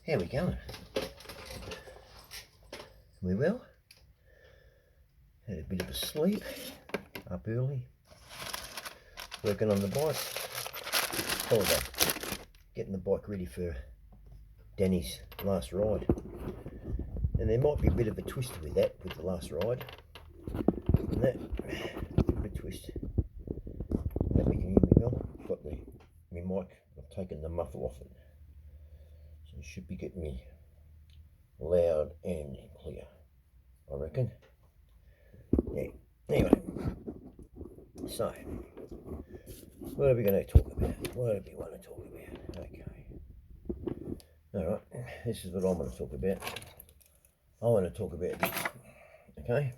How we going? We well? Had a bit of a sleep, up early, working on the bike. Holiday, getting the bike ready for Danny's last ride. And there might be a bit of a twist with that, with the last ride. And that, a bit of a twist. Hope you can hear me well. Got my mic, I've taken the muffle off it. So you should be getting me loud and clear, I reckon. Yeah. Anyway, so what are we going to talk about? What do we want to talk about? Okay. Alright, this is what I want to talk about. I want to talk about this. Okay?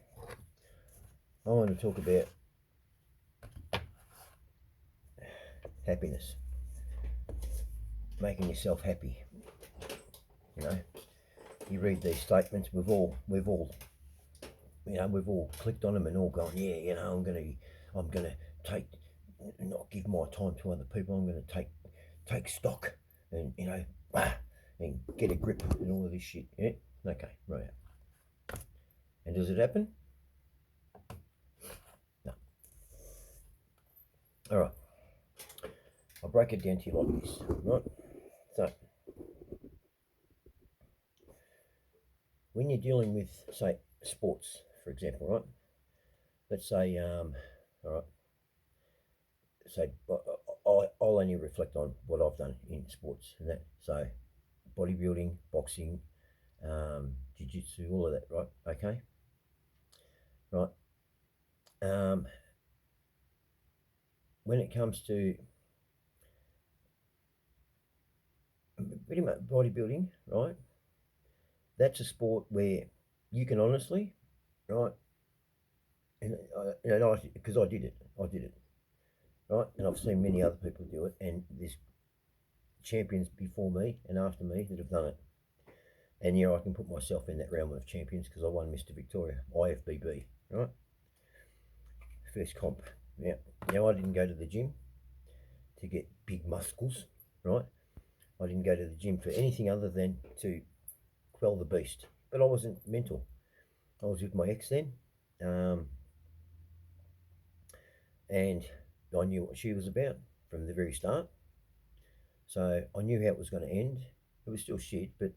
I want to talk about happiness. Making yourself happy. You know, you read these statements, we've all clicked on them and all gone, yeah, you know, I'm gonna not give my time to other people. I'm gonna take stock and, you know, and get a grip and all of this shit. Yeah, okay, right. And does it happen? No. All right. I'll break it down to you like this, right? So, when you're dealing with, say, sports, for example, right? Let's say, all right, say, I'll only reflect on what I've done in sports and that. So, bodybuilding, boxing, jiu-jitsu, all of that, right? Okay, right. When it comes to pretty much bodybuilding, right? That's a sport where you can honestly, right? And because I did it, right? And I've seen many other people do it, and there's champions before me and after me that have done it. And yeah, I can put myself in that realm of champions because I won Mr. Victoria, IFBB, right? First comp. Yeah. Now I didn't go to the gym to get big muscles, right? I didn't go to the gym for anything other than to quell the beast. But I wasn't mental. I was with my ex then, and I knew what she was about from the very start. So I knew how it was going to end. It was still shit, but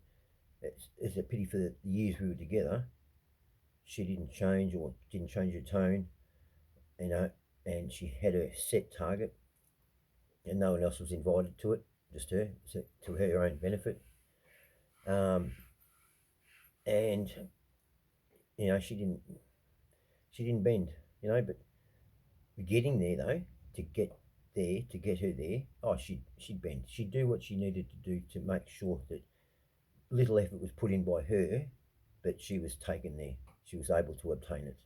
it's a pity for the years we were together. She didn't change or didn't change her tone, you know, and she had a set target, and no one else was invited to it, just her, to her own benefit. And you know, she didn't bend, you know, but getting there though, to get her there, oh, she'd bend. She'd do what she needed to do to make sure that little effort was put in by her, but she was taken there. She was able to obtain it.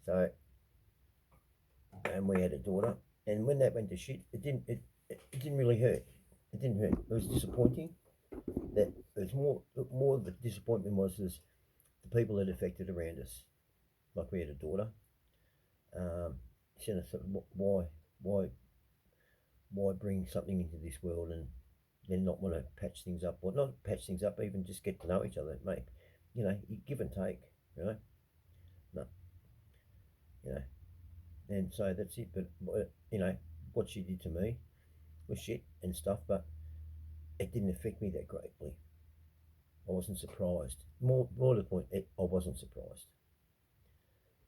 So, and we had a daughter, and when that went to shit, it didn't really hurt. It didn't hurt. It was disappointing. That it was more of the disappointment was the people that affected around us. Like we had a daughter. She said, why bring something into this world and then not want to patch things up, or not patch things up, even just get to know each other, mate. You know, you give and take, you know. No, you know, and so that's it. But you know, what she did to me was shit and stuff, but it didn't affect me that greatly. I wasn't surprised. More to the point, I wasn't surprised.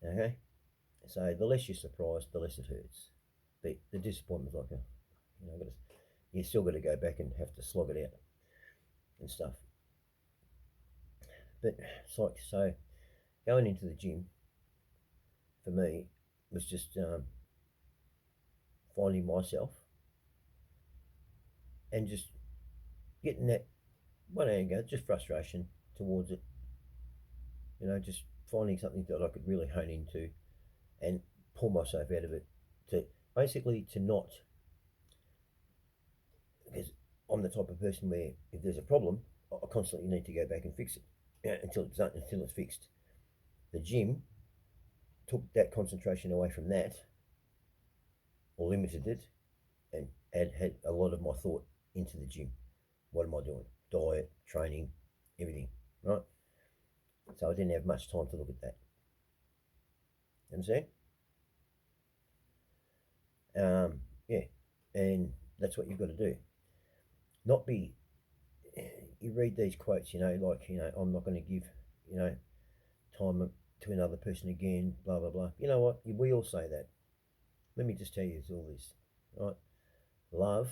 Okay, so the less you're surprised, the less it hurts. The disappointment's like you still got to go back and have to slog it out and stuff. But it's like, so going into the gym for me was just finding myself and just getting that one anger, just frustration towards it. You know, just finding something that I could really hone into and pull myself out of it, to basically to not, because I'm the type of person where if there's a problem, I constantly need to go back and fix it, you know, until it's fixed. The gym took that concentration away from that, or limited it, and had a lot of my thought into the gym. What am I doing? Diet, training, everything, right? So I didn't have much time to look at that. You understand? Yeah, and that's what you've got to do. Not be. You read these quotes, like I'm not going to give, time to another person again. Blah blah blah. You know what? We all say that. Let me just tell you all this, right? Love.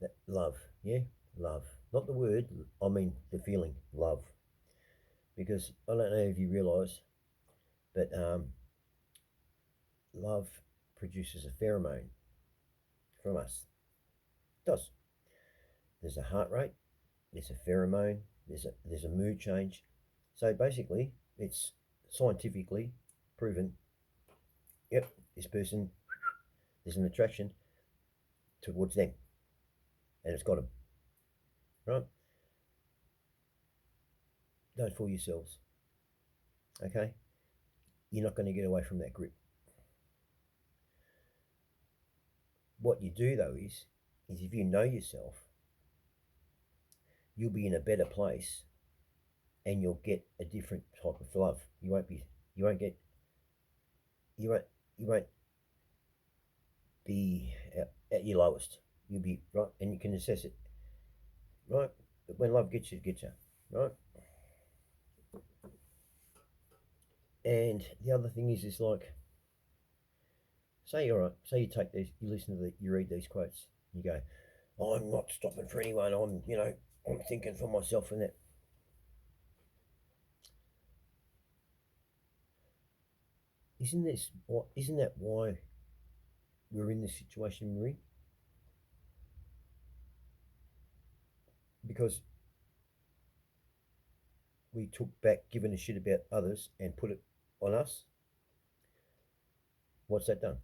That love. Yeah, love. Not the word. I mean the feeling. Love. Because I don't know if you realise, but love produces a pheromone from us. It does. There's a heart rate, there's a pheromone, there's a mood change. So basically, it's scientifically proven. Yep, this person, there's an attraction towards them, and it's got them. Right? Don't fool yourselves. Okay, you're not going to get away from that grip. What you do though is if you know yourself, you'll be in a better place, and you'll get a different type of love. You won't get, you won't be at your lowest. You'll be right, and you can assess it, right? But when love gets you, right? And the other thing is like, say you're right, say you take these, you listen to you read these quotes, you go, I'm not stopping for anyone. I'm thinking for myself and that. Isn't that why we're in this situation we're in? Because we took back giving a shit about others and put it on us. What's that done?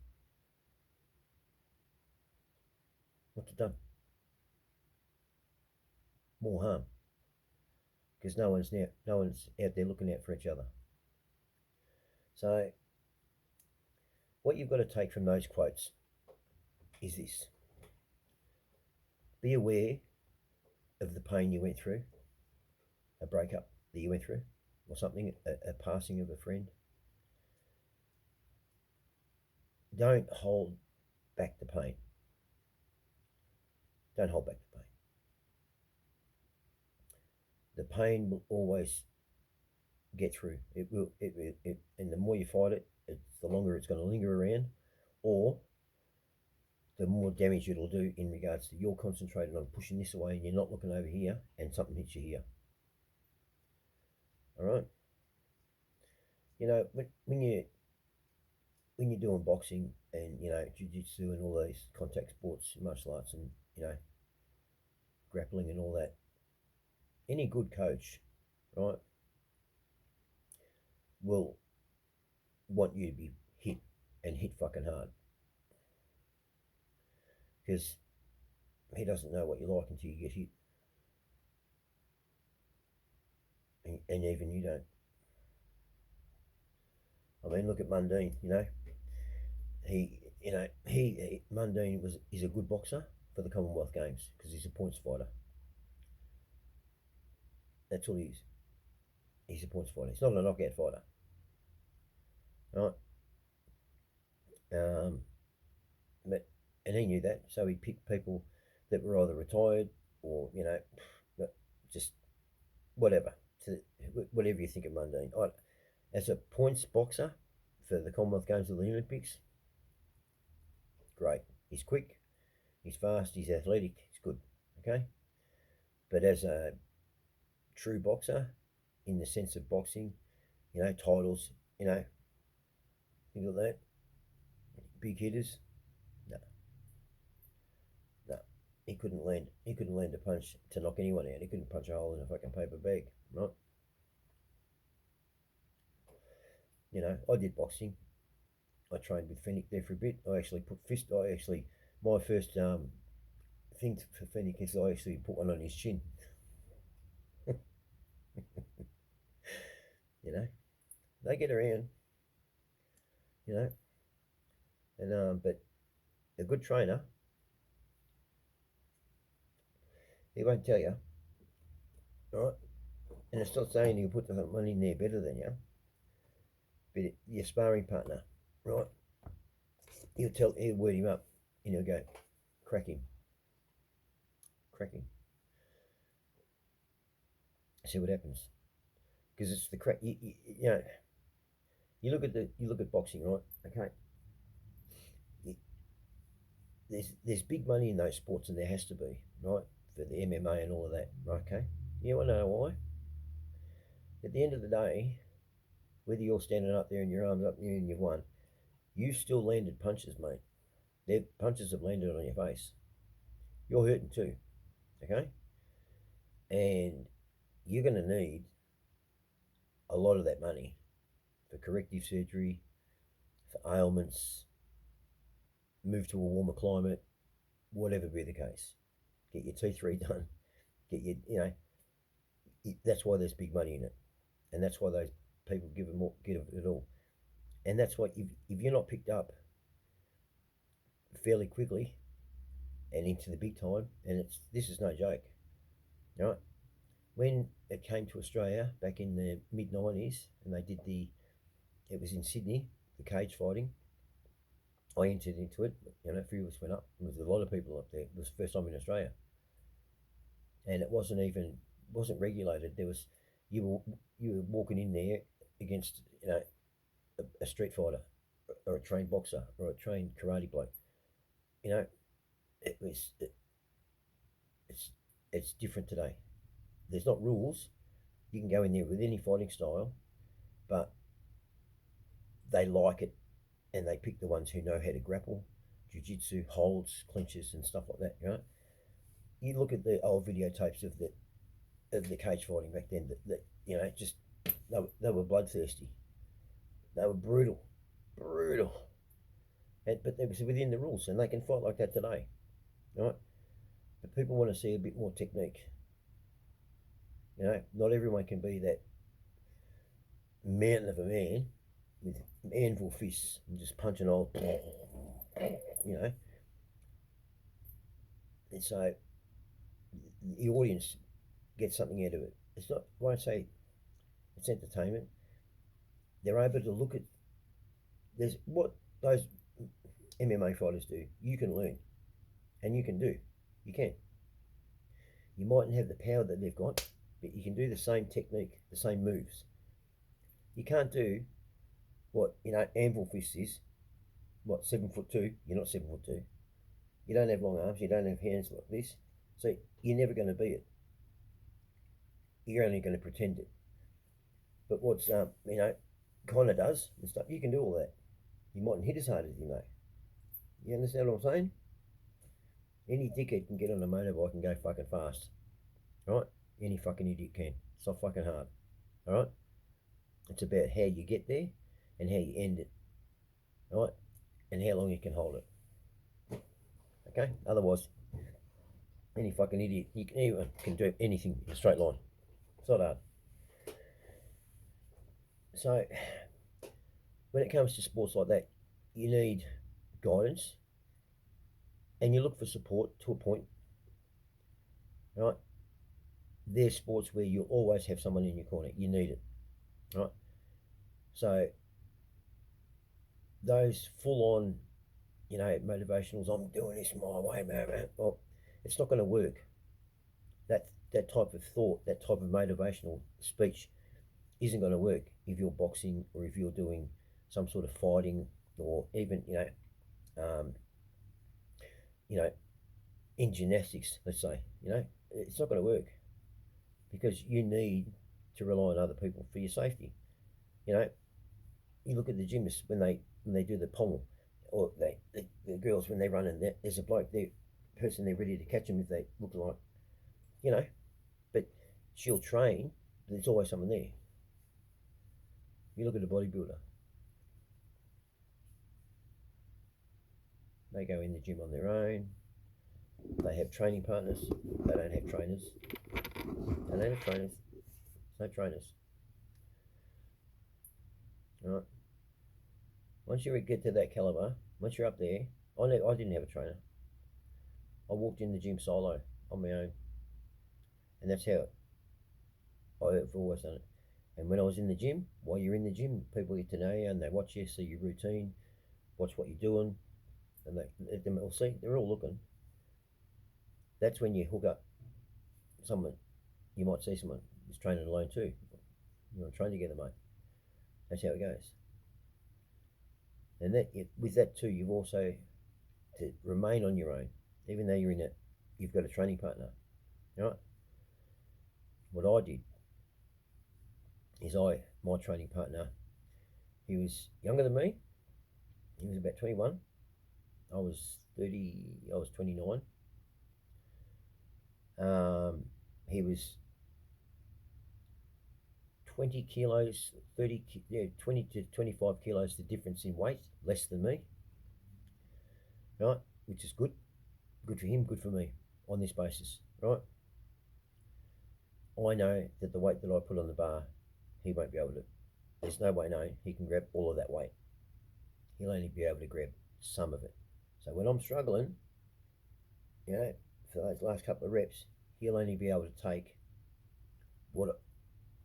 What's it done? More harm. Because no one's out there looking out for each other. So what you've got to take from those quotes is this: be aware of the pain you went through, a breakup that you went through, or something, a passing of a friend. Don't hold back the pain. Don't hold back the pain. The pain will always get through. It will. And the more you fight it, the longer it's going to linger around, or the more damage it'll do in regards to you're concentrated on pushing this away and you're not looking over here, and something hits you here. All right. When you're doing boxing and jiu-jitsu and all these contact sports, martial arts, and grappling and all that, any good coach, right, will want you to be hit and hit fucking hard, because he doesn't know what you're like until you get hit, and even you don't. I mean, look at Mundine. Mundine is a good boxer for the Commonwealth Games because he's a points fighter. That's all he is. He's a points fighter. He's not a knockout fighter, right? And he knew that, so he picked people that were either retired or just whatever. Whatever you think of Mundine. As a points boxer for the Commonwealth Games or the Olympics, great. He's quick, he's fast, he's athletic, he's good. Okay, but as a true boxer, in the sense of boxing, titles, things like that, big hitters, no, no. He couldn't land a punch to knock anyone out. He couldn't punch a hole in a fucking paper bag, right? I did boxing. I trained with Fennick there for a bit. My first thing for Fennick is I actually put one on his chin. They get around, and but a good trainer, he won't tell you, right? And it's not saying he'll put the money in there better than you, but your sparring partner, right? He'll word him up, and he'll go, crack him, see what happens. Because it's the crack. You know, you look at boxing, right? Okay, there's big money in those sports, and there has to be, right, for the MMA and all of that. Okay, you want to know why? At the end of the day, whether you're standing up there and your arms up and you've won, you still landed punches, mate. Their punches have landed on your face. You're hurting too, okay? And you're going to need a lot of that money for corrective surgery, for ailments, move to a warmer climate, whatever be the case. Get your teeth redone, get your, you know, that's why there's big money in it. And that's why those people give it all. And that's why if you're not picked up fairly quickly and into the big time, and this is no joke, right? When it came to Australia back in the mid-90s, and they did it was in Sydney, the cage fighting. I entered into it. You know, a few of us went up. There was a lot of people up there. It was the first time in Australia, and it wasn't regulated. You were walking in there against, you know, a street fighter or a trained boxer or a trained karate bloke. You know, it's different today. There's not rules. You can go in there with any fighting style, but they like it, and they pick the ones who know how to grapple, jiu-jitsu, holds, clinches, and stuff like that. You know, you look at the old videotapes of the cage fighting back then. That you know, just they were bloodthirsty. They were brutal, but they was within the rules, and they can fight like that today, right? But people want to see a bit more technique. You know, not everyone can be that mountain of a man with anvil fists and just punching old, you know. And so the audience gets something out of it. It's not, I won't say it's entertainment. They're able to look at, there's what those MMA fighters do, you can learn, and you can do. You can. You mightn't have the power that they've got, but you can do the same technique, the same moves. You can't do what, you know, anvil fist is. What, 7'2"? You're not 7'2". You don't have long arms. You don't have hands like this. So you're never going to be it. You're only going to pretend it. But what's you know, kind of does and stuff. You can do all that. You mightn't hit as hard as you know. You understand what I'm saying? Any dickhead can get on a motorbike and go fucking fast, right? Any fucking idiot can. It's not fucking hard, all right? It's about how you get there and how you end it, right? And how long you can hold it. Okay? Otherwise, any fucking idiot, anyone can do anything in a straight line. It's not hard. So, when it comes to sports like that, you need guidance, and you look for support to a point, right? There's sports where you'll always have someone in your corner. You need it, right? So, those full-on, you know, motivationals, I'm doing this my way, man. Well, it's not going to work. That type of thought, that type of motivational speech isn't going to work if you're boxing or if you're doing some sort of fighting, or even, you know, in gymnastics, let's say. You know, it's not going to work, because you need to rely on other people for your safety. You know, you look at the gymnasts when they do the pommel, or the girls when they run, and there's a bloke there, person there ready to catch them if they look like, you know, but she'll train, but there's always someone there. You look at a bodybuilder, they go in the gym on their own, they have training partners, they don't have trainers. They don't have trainers, no trainers. Right? Once you get to that caliber, once you're up there, I didn't have a trainer. I walked in the gym solo on my own, and that's how I've always done it. And when I was in the gym, while you're in the gym, people get to know you and they watch you, see your routine, watch what you're doing, and they let them all see. They're all looking. That's when you hook up someone. You might see someone who's training alone too. You want to train together, mate. That's how it goes. And with that too, you've also to remain on your own, even though you're in it. You've got a training partner, right? What I did is my training partner, he was younger than me. He was about 21. I was 30. I was 29. He was 20 kilos, 20 to 25 kilos the difference in weight, less than me, right? Which is good. Good for him, good for me on this basis, right? I know that the weight that I put on the bar, he won't be able to. There's no way known he can grab all of that weight. He'll only be able to grab some of it. So when I'm struggling, for those last couple of reps, he'll only be able to take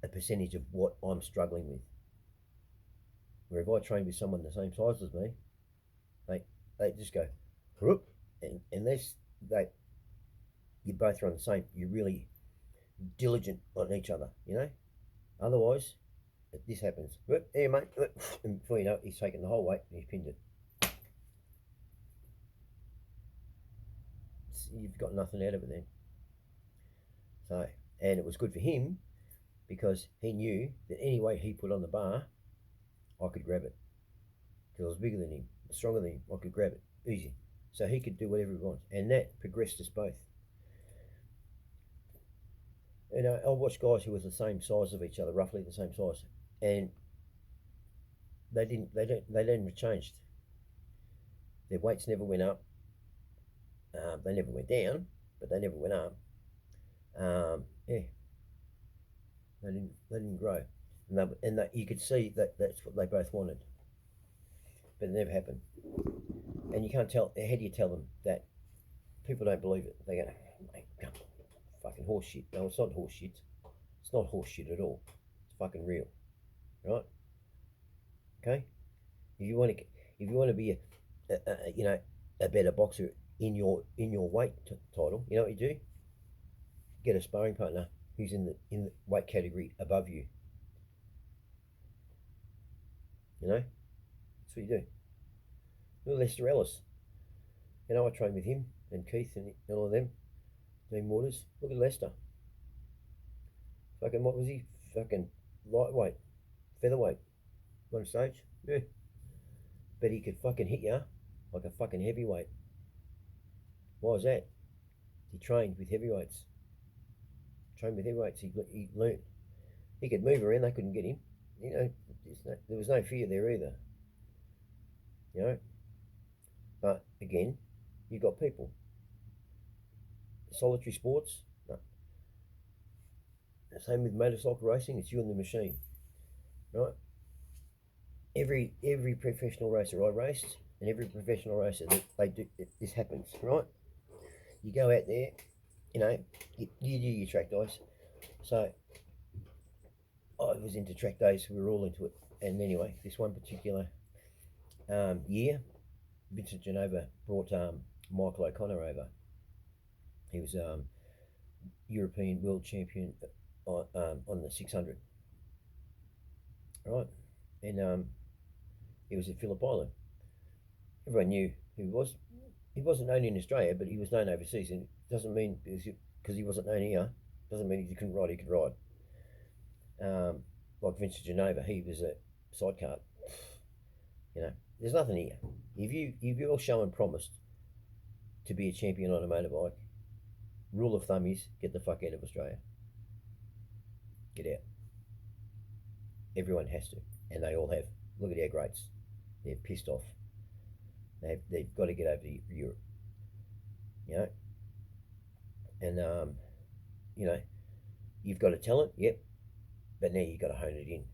a percentage of what I'm struggling with. Where if I train with someone the same size as me, they just go, whoop, and unless you both run the same, you're really diligent on each other, Otherwise, this happens. Whoop, there, mate. Whoop, and before you know it, he's taken the whole weight and he's pinned it. You've got nothing out of it then. So, and it was good for him because he knew that any weight he put on the bar, I could grab it. Because I was bigger than him, stronger than him, I could grab it easy. So he could do whatever he wants, and that progressed us both. I watched guys who were the same size of each other, roughly the same size, and they never changed. Their weights never went up. They never went down, but they never went up. They didn't grow, and you could see that's what they both wanted, but it never happened. And you can't tell. How do you tell them that? People don't believe it. They go, mate, come on, fucking horse shit. No, it's not horse shit. It's not horse shit at all. It's fucking real, right? Okay. If you want to be a better boxer in your weight title, you know what you do? Get a sparring partner who's in the weight category above you. That's what you do. Look at Lester Ellis. I trained with him and Keith and all of them. Dean Waters. Look at Lester. Fucking, what was he? Fucking lightweight, featherweight, on stage. Yeah. But he could fucking hit you like a fucking heavyweight. Why was that? He trained with heavyweights. He learned. He could move around. They couldn't get him. There was no fear there either. But again, you got people. Solitary sports. No. Same with motorcycle racing. It's you and the machine, right? Every professional racer I raced, and every professional racer that they do, this happens, right? You go out there, you do your track days. So I was into track days. We were all into it. And anyway, this one particular year, Vincent Genova brought Michael O'Connor over. He was European world champion on the 600, right? And he was at Phillip Island. Everyone knew who he was. He wasn't known in Australia, but he was known overseas. And it doesn't mean because he wasn't known here, doesn't mean he couldn't ride. He could ride. Like Vincent Genova, he was a sidecar. There's nothing here. If you're showing promise to be a champion on a motorbike, rule of thumb is get the fuck out of Australia. Get out. Everyone has to, and they all have. Look at our greats. They're pissed off. They've got to get over to Europe. And you've got a talent, yep, but now you've got to hone it in,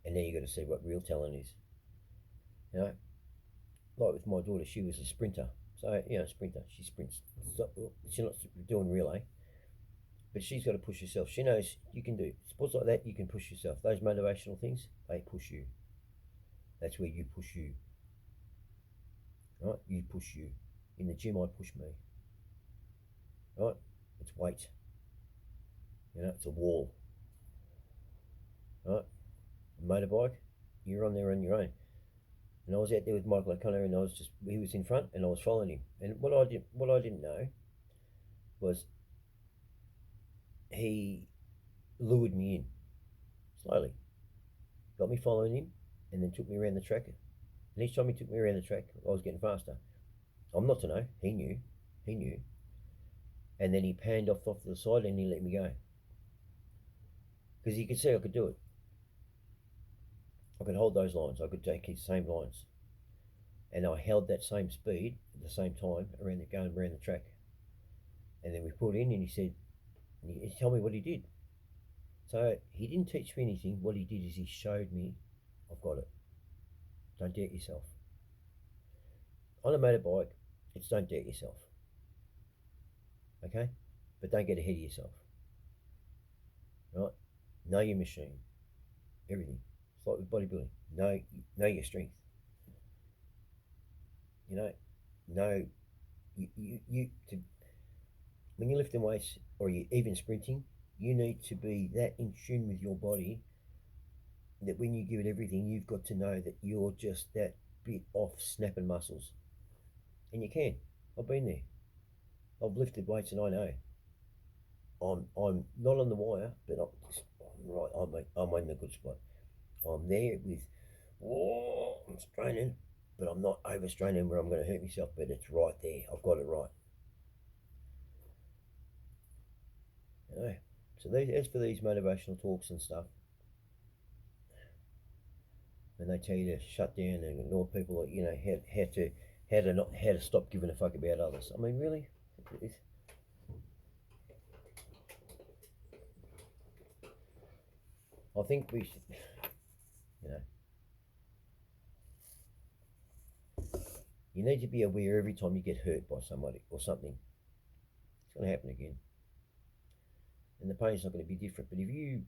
and now you've got to see what real talent is. like with my daughter, she was a sprinter. So, sprinter, she sprints. She's not doing relay, but she's got to push herself. She knows you can do sports like that, you can push yourself. Those motivational things, they push you. That's where you push you. Right? You push you. In the gym, I push me. Right? It's weight. It's a wall. Right? A motorbike, you're on there on your own. And I was out there with Michael O'Connor, and he was in front, and I was following him. And what I didn't know was he lured me in slowly, got me following him, and then took me around the track. And each time he took me around the track, I was getting faster. I'm not to know. He knew. And then he panned off to the side, and he let me go because he could see I could do it. I could hold those lines. I could take his same lines, and I held that same speed at the same time going around the track. And then we pulled in, and he said, and he told me what he did. So he didn't teach me anything. What he did is he showed me, I've got it. Don't doubt yourself. On a motorbike, it's don't doubt yourself. Okay? But don't get ahead of yourself. Right? Know your machine. Everything. It's like with bodybuilding. Know your strength. Know when you're lifting weights or you're even sprinting, you need to be that in tune with your body that when you give it everything, you've got to know that you're just that bit off snapping muscles. And you can. I've been there. I've lifted weights and I know. I'm not on the wire, but I'm right. I'm in the good spot. I'm there with, I'm straining, but I'm not overstraining where I'm going to hurt myself. But it's right there. I've got it right. So as for these motivational talks and stuff, and they tell you to shut down and ignore people, how to stop giving a fuck about others. I mean, really, I think we should, you need to be aware every time you get hurt by somebody or something. It's going to happen again, and the pain's not going to be different. But if you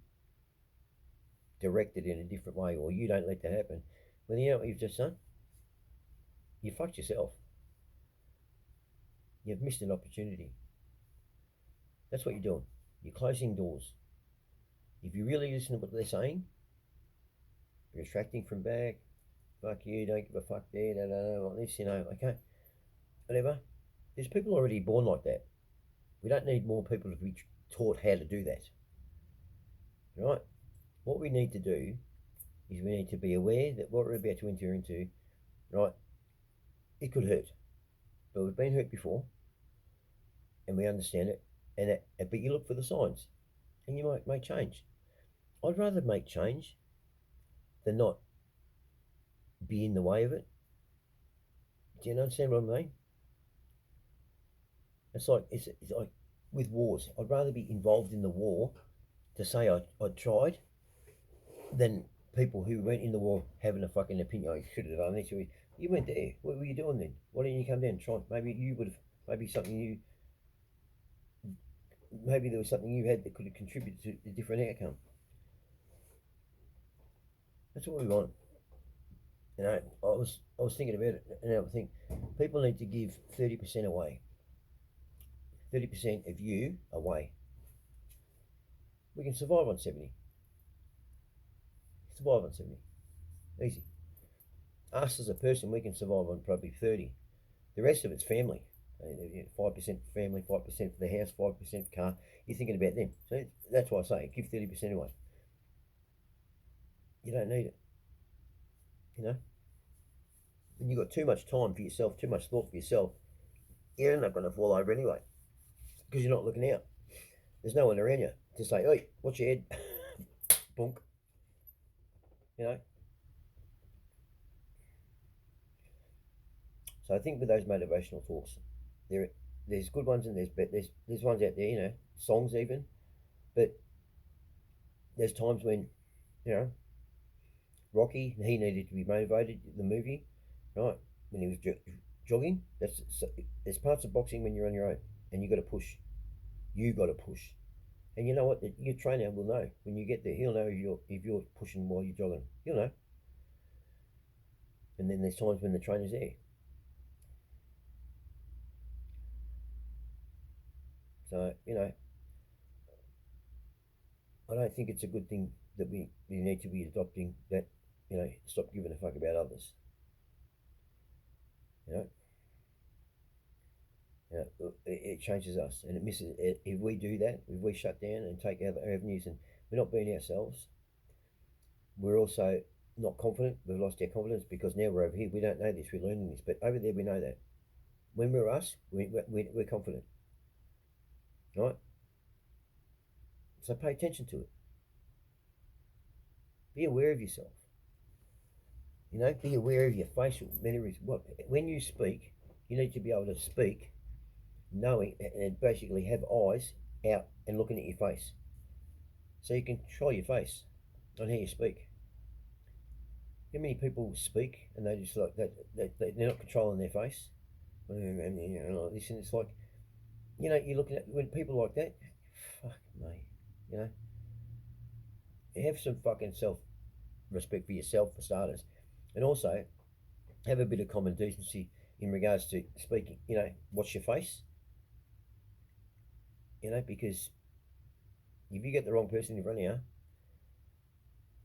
direct it in a different way, or you don't let that happen, well, you know what you've just done? You fucked yourself. You've missed an opportunity. That's what you're doing. You're closing doors. If you really listen to what they're saying, you're retracting from back, fuck you, don't give a fuck there, like this, okay, whatever. There's people already born like that. We don't need more people to be taught how to do that. Right? What we need to do is we need to be aware that what we're about to enter into, right, it could hurt. But we've been hurt before, and we understand it, but you look for the signs, and you might make change. I'd rather make change than not be in the way of it. Do you understand what I mean? It's like with wars. I'd rather be involved in the war to say I tried than people who went in the war having a fucking opinion. I should have done this. You went there. What were you doing then? Why didn't you come down and try? Maybe you would have. Maybe there was something you had that could have contributed to a different outcome. That's what we want. I was thinking about it, and I think people need to give 30% away. 30% of you away. We can survive on 70. Survive on 70. Easy. Us as a person, we can survive on probably 30. The rest of it's family. 5% family, 5% for the house, 5% for the car. You're thinking about them. So that's why I say give 30% away. You don't need it. When you've got too much time for yourself, too much thought for yourself, you're not going to fall over anyway because you're not looking out. There's no one around you to say, hey, watch your head. Bonk. So I think with those motivational talks, there's good ones and there's ones out there, songs even, but there's times when, Rocky, he needed to be motivated, the movie, right? when he was jogging. There's parts of boxing when you're on your own, and you got to push. You got to push. And you know what? Your trainer will know when you get there. He'll know if you're pushing while you're jogging. He'll know. And then there's times when the trainer's there. So I don't think it's a good thing that we need to be adopting that. Stop giving a fuck about others. You know, it changes us, and it misses it. If we do that, if we shut down and take other avenues, and we're not being ourselves, we're also not confident. We've lost our confidence because now we're over here. We don't know this. We're learning this, but over there we know that. When we're us, we're confident, right? So pay attention to it. Be aware of yourself. Be aware of your facial mannerisms. When you speak, you need to be able to speak, knowing and basically have eyes out and looking at your face, so you can control your face on how you speak. How many people speak and they just like that? They're not controlling their face, and like this, and it's like you're looking at when people like that. Fuck me, you know. Have some fucking self respect for yourself for starters, and also have a bit of common decency in regards to speaking. Watch your face. Because if you get the wrong person in front of you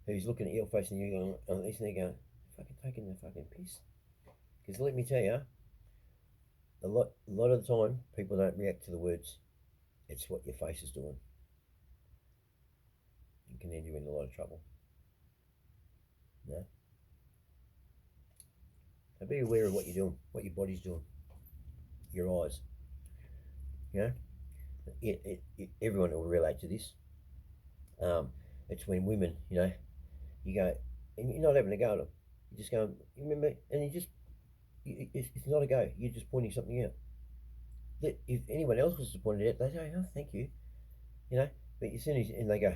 who's looking at your face and you're going on this and they're going, fucking taking the fucking piss. Because let me tell you, a lot of the time people don't react to the words. It's what your face is doing. It can end you in a lot of trouble. No. So be aware of what you're doing, what your body's doing, your eyes. Everyone will relate to this. It's when women, you go, and you're not having a go at them. You just go, you remember, and it's not a go. You're just pointing something out. That if anyone else was to point it out, they say, "Oh, thank you," But as soon as and they go,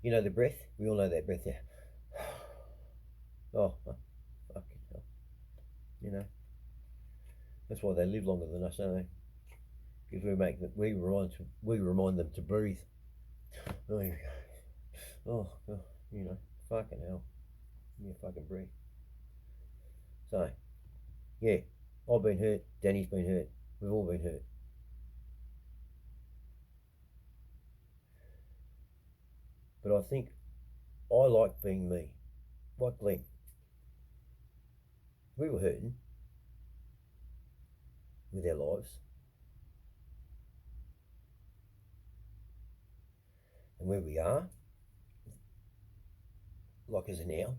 the breath. We all know that breath there. Oh, fucking hell. That's why they live longer than us, don't they? Because we remind them to breathe. Oh, here we go. Oh, fucking hell. Yeah, fucking breathe. So, yeah, I've been hurt. Danny's been hurt. We've all been hurt. But I think I like being me. Like Glenn. We were hurting with our lives. And where we are, like as a now,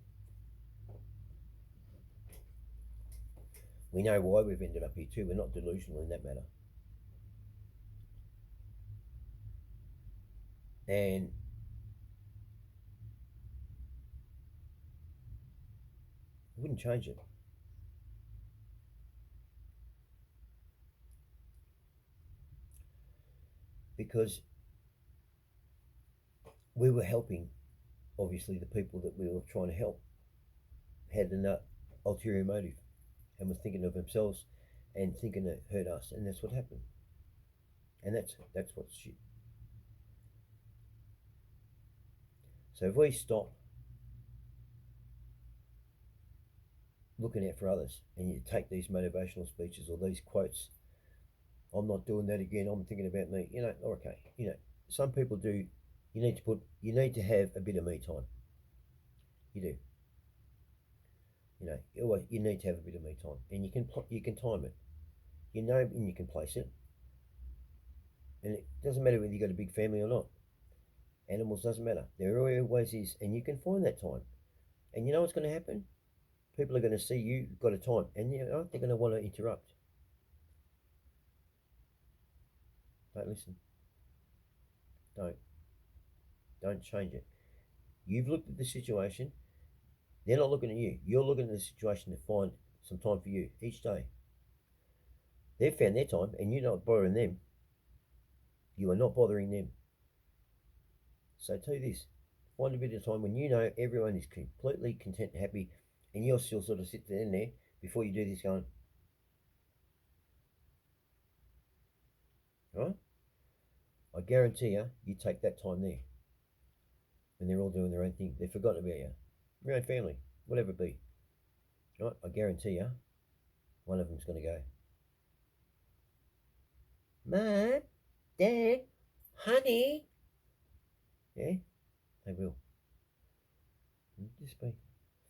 we know why we've ended up here too. We're not delusional in that matter. And I wouldn't change it. Because we were helping, obviously, the people that we were trying to help had an ulterior motive and was thinking of themselves and thinking to hurt us, and that's what happened. And that's what's shit. So if we stop looking out for others and you take these motivational speeches or these quotes, I'm not doing that again, I'm thinking about me, okay, some people do. You need to have a bit of me time. You do. You need to have a bit of me time, and you can time it. And you can place it, and it doesn't matter whether you got a big family or not. Animals doesn't matter. There always is, and you can find that time. And you know what's going to happen? People are going to see you've got a time, and they're going to want to interrupt. Don't listen. Don't change it. You've looked at the situation. They're not looking at you. You're looking at the situation to find some time for you each day. They've found their time, and you're not bothering them. You are not bothering them. So tell you this, find a bit of time when you know everyone is completely content and happy, and you're still sort of sitting in there before you do this going, right? I guarantee you take that time there when they're all doing their own thing. They've forgotten about you, your own family, whatever it be. Right? I guarantee you, one of them's going to go, Mum, Dad, honey. Yeah, they will. And just be,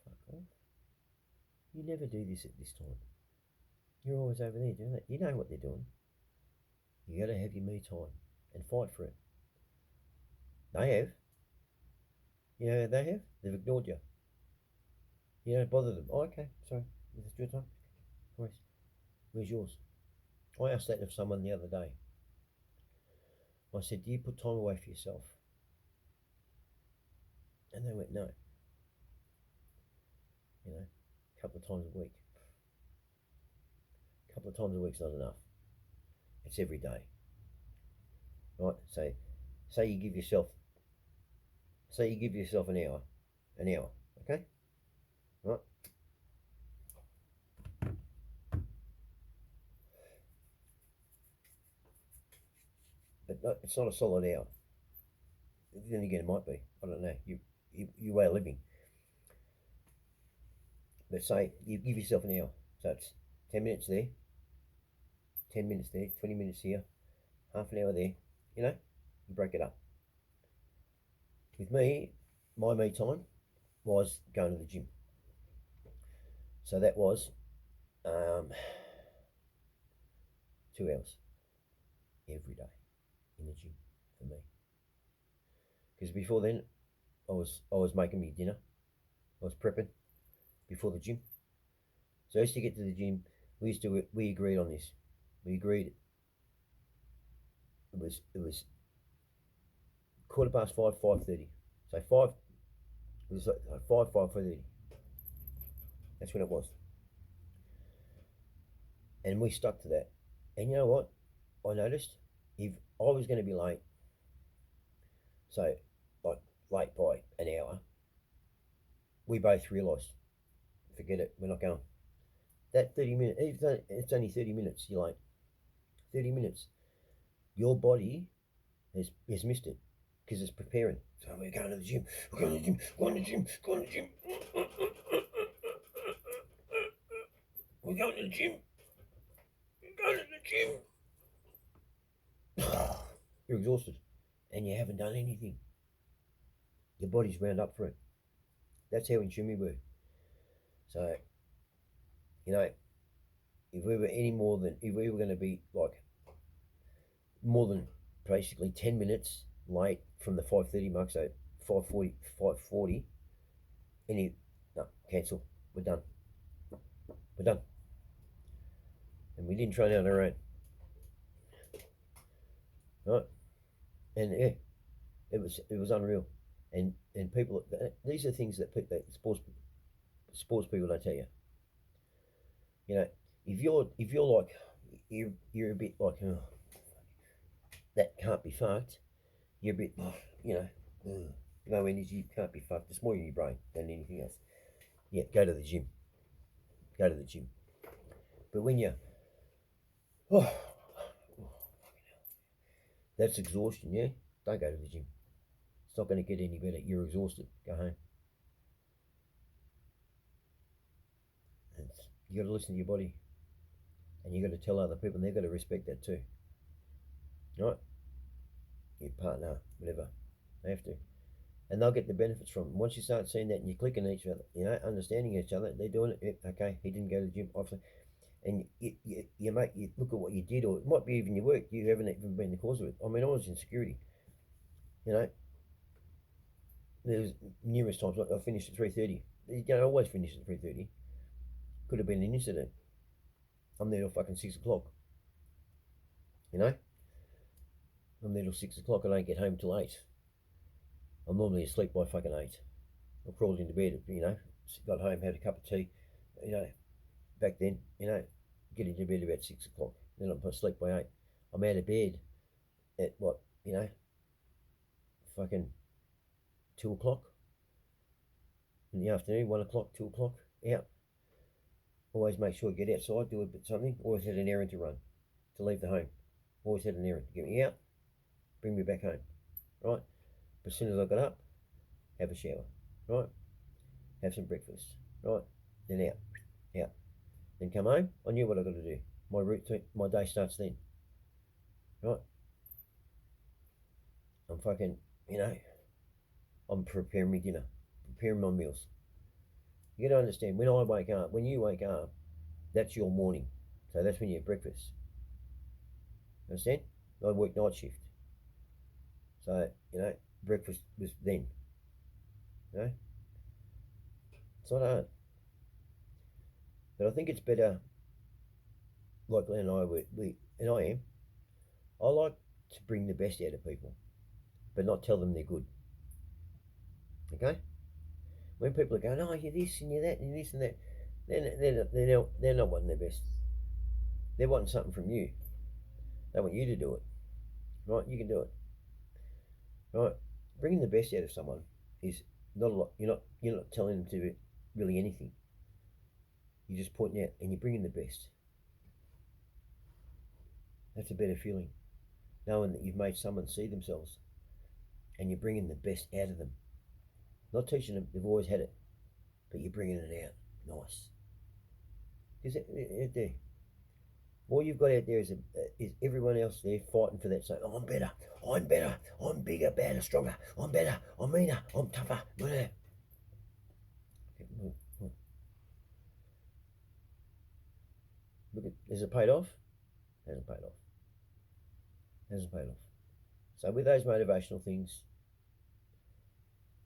fuck off. You never do this at this time. You're always over there doing that. You know what they're doing. You got to have your me time and fight for it. They have. You know they have. They've ignored you. You don't bother them. Oh, okay, sorry. Is this your time? Where's yours? I asked that of someone the other day. I said, do you put time away for yourself? And they went, no. You know, a couple of times a week. A couple of times a week's not enough. It's every day. Right? So, say you give yourself an hour, okay? Right? But no, it's not a solid hour. Then again, it might be. I don't know. Your way of living. But say you give yourself an hour. So it's 10 minutes there, 10 minutes there, 20 minutes here, half an hour there. You know, you break it up. With me, my me time was going to the gym. So that was 2 hours every day in the gym for me. Because before then, I was making me dinner. I was prepping before the gym. So I used to get to the gym. We agreed on this. We agreed. It was 5:15, 5:30. So five. It was like 5:30. That's when it was. And we stuck to that. And you know what? I noticed if I was going to be late, so like late by an hour, we both realised, forget it, we're not going. That 30 minutes, it's only 30 minutes, you're late. 30 minutes. Your body has missed it because it's preparing. So we're going to the gym, we're going to the gym, going to the gym, going to the gym. We're going to the gym. We're going to the gym. You're exhausted and you haven't done anything. Your body's wound up for it. That's how in tune we were. So, you know, if we were going to be like more than basically 10 minutes late from the 5:30 mark, so 5:40, no, cancel. We're done. We're done. And we didn't train on our own. Right? And yeah, it was unreal. And people, these are things that sports people don't tell you. You know, if you're like you're a bit like, oh, that can't be fucked. You're a bit, you know, no energy, can't be fucked. It's more in your brain than anything else. Yeah, go to the gym. Go to the gym. But when you, oh, that's exhaustion, yeah? Don't go to the gym. It's not going to get any better. You're exhausted. Go home. You got to listen to your body. And you got to tell other people, and they've got to respect that too. Right? Your partner, whatever. They have to. And they'll get the benefits from it. Once you start seeing that and you're clicking each other, you know, understanding each other, they're doing it. Yeah, okay, he didn't go to the gym. And you look at what you did, or it might be even your work. You haven't even been the cause of it. I mean, I was in security. You know, there was numerous times I finished at 3:30. You know, I always finish at 3:30. Could have been an incident. I'm there till fucking 6 o'clock. You know, I'm there till 6 o'clock. I don't get home till 8. I'm normally asleep by fucking 8. I crawled into bed, you know, got home, had a cup of tea, you know, back then, you know, get into bed about 6 o'clock. Then I'm asleep by 8. I'm out of bed at what, you know, fucking 2 o'clock in the afternoon, 1 o'clock, 2 o'clock, out. Always make sure you get outside, do a bit something. Always had an errand to run, to leave the home. Always had an errand to get me out, bring me back home, right? But as soon as I got up, have a shower, right? Have some breakfast, right? Then out. Then come home. I knew what I got to do. My routine, my day starts then, right? I'm fucking, I'm preparing my dinner, preparing my meals. You got to understand, when you wake up, that's your morning. So that's when you have breakfast. Understand? I work night shift. So, breakfast was then. It's not hard. But I think it's better, like Glenn and I am, I like to bring the best out of people, but not tell them they're good. Okay? When people are going, oh, you're this and you're that and you're this and that, they're not wanting their best. They're wanting something from you. They want you to do it. Right? You can do it. Right? Bringing the best out of someone is not a lot. You're not telling them to do really anything. You're just pointing out and you're bringing the best. That's a better feeling. Knowing that you've made someone see themselves and you're bringing the best out of them. Not teaching them they've always had it, but you're bringing it out. Nice. Because there, all you've got out there is everyone else there fighting for that, saying, oh, I'm better, I'm bigger, badder, stronger, I'm better, I'm meaner, I'm tougher. Look, has it paid off? Hasn't paid off. Hasn't paid off. So with those motivational things,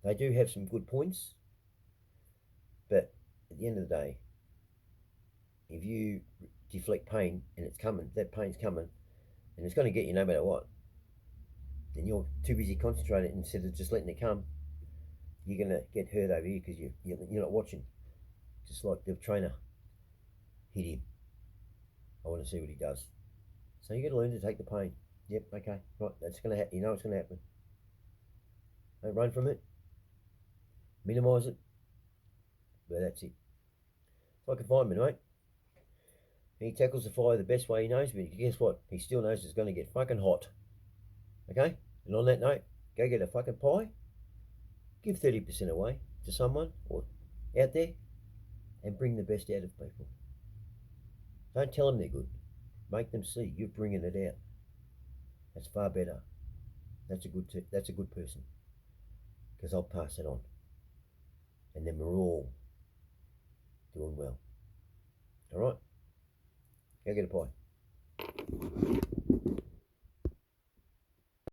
they do have some good points, but at the end of the day, if you deflect pain and it's coming, that pain's coming, and it's going to get you no matter what, then you're too busy concentrating instead of just letting it come. You're going to get hurt over here because you're not watching. Just like the trainer hit him. I want to see what he does. So you got to learn to take the pain. Yep, okay, right, that's going to happen. You know it's going to happen. Don't run from it. Minimise it. But that's it. It's like a fireman, mate. He tackles the fire the best way he knows, but guess what? He still knows it's going to get fucking hot. Okay? And on that note, go get a fucking pie. Give 30% away to someone or out there and bring the best out of people. Don't tell them they're good. Make them see you're bringing it out. That's far better. That's a good person. Because I'll pass it on. And then we're all doing well. All right? Go get a pie.